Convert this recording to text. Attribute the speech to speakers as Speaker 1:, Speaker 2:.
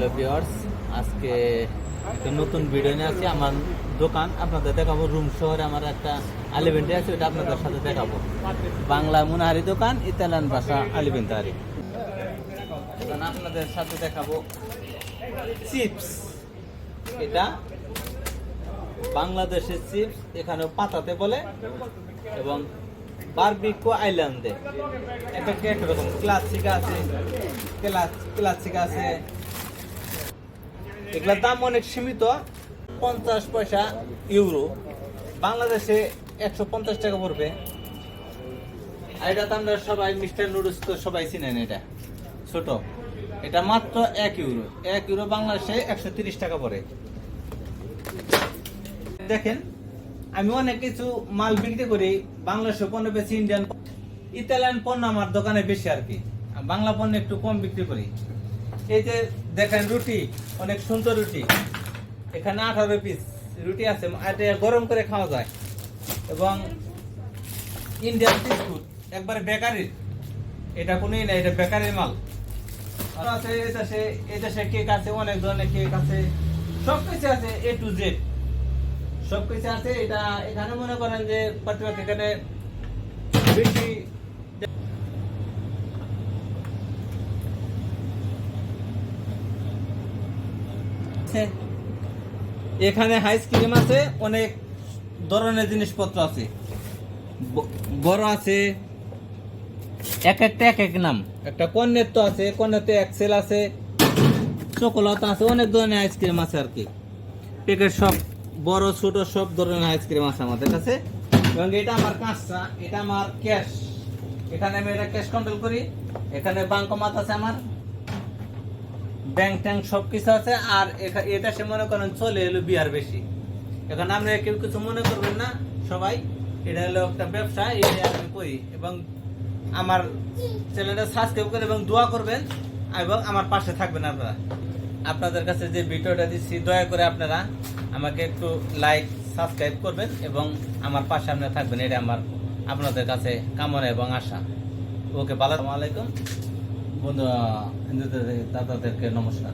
Speaker 1: Hello viewers, আজকে একটা নতুন ভিডিও নিয়ে আসছি। আমার দোকান আপনাদের দেখাবো। রুম শহরে আমার একটা আলিভেন্টি আছে, ওটা আপনাদের সাথে দেখাবো। বাংলা মুনাহারি দোকান, ইতালিয়ান ভাষা আলিভেন্টারি। এখন আপনাদের সাথে দেখাবো চিপস। এটা বাংলাদেশের চিপস, এখানে পাতাতে বলে, এবং বারবিকো আইল্যান্ডে এটা একরকম ক্লাসিক আছে, ক্লাসিক আছে। এগুলোর দাম অনেক সীমিত, 50 পয়সা ইউরো, বাংলাদেশে 150 টাকা পড়বে। আর এটা তো আমরা সবাই মিস্টার নুডলস তো সবাই চিনেন, এটা ছোট, এটা মাত্র 1 ইউরো। 1 ইউরো বাংলাদেশে 130 টাকা পড়ে। দেখেন, আমি অনেক কিছু মাল বিক্রি করি, বাংলাদেশের পণ্য বেশি, ইন্ডিয়ান ইতালিয়ান পণ্য আমার দোকানে বেশি আর কি। বাংলা পণ্য একটু কম বিক্রি করি। এই যে দেখেন রুটি, অনেক সুন্দর রুটি, এখানে 18 পিস রুটি আছে, এটা গরম করে খাওয়া যায়। এবং ইন্ডিয়ান বিস্কুট, একবারে বেকারির, এটা কোনোই না, এটা বেকারির মাল। আর আছে এই দেশে কেক আছে, অনেক ধরনের কেক আছে, সবকিছু আছে, A to Z সবকিছু আছে। এটা এখানে মনে করেন যে প্রতিপক্ষ এখানে বেশি এখানে আইসক্রিম আছে, অনেক ধরনের জিনিসপত্র আছে, বড় আছে, এক একটা এক এক নাম। একটা কর্নেট আছে, কর্নেটে এক্সেল আছে, চকোলেট আছে, অনেক ধরনের আইসক্রিম আছে আর কি। প্যাকেট সব বড় ছোট সব ধরনের আইসক্রিম আছে আমাদের কাছে। এবং এটা আমার কাঁচটা, এটা আমার ক্যাশ, এখানে আমি এটা ক্যাশ কন্ট্রোল করি। এখানে বাঙ্কমাত আছে, আমার ব্যাংক ট্যাঙ্ক সবকিছু আছে। আর এটা সে মনে করেন চলে এলো বিয়ার বেশি। এখন আমরা কেউ কিছু মনে করবেন না সবাই, এটা হলো একটা ব্যবসা, এটা আমি করি। এবং আমার চ্যানেলটা সাবস্ক্রাইব করে এবং দোয়া করবেন, এবং আমার পাশে থাকবেন আপনারা। আপনাদের কাছে যে ভিডিওটা দিচ্ছি, দয়া করে আপনারা আমাকে একটু লাইক সাবস্ক্রাইব করবেন এবং আমার পাশে আপনারা থাকবেন, এটা আমার আপনাদের কাছে কামনা এবং আশা। ওকে, আসসালামু আলাইকুম বন্ধু, হিন্দুদের দাদাদেরকে নমস্কার।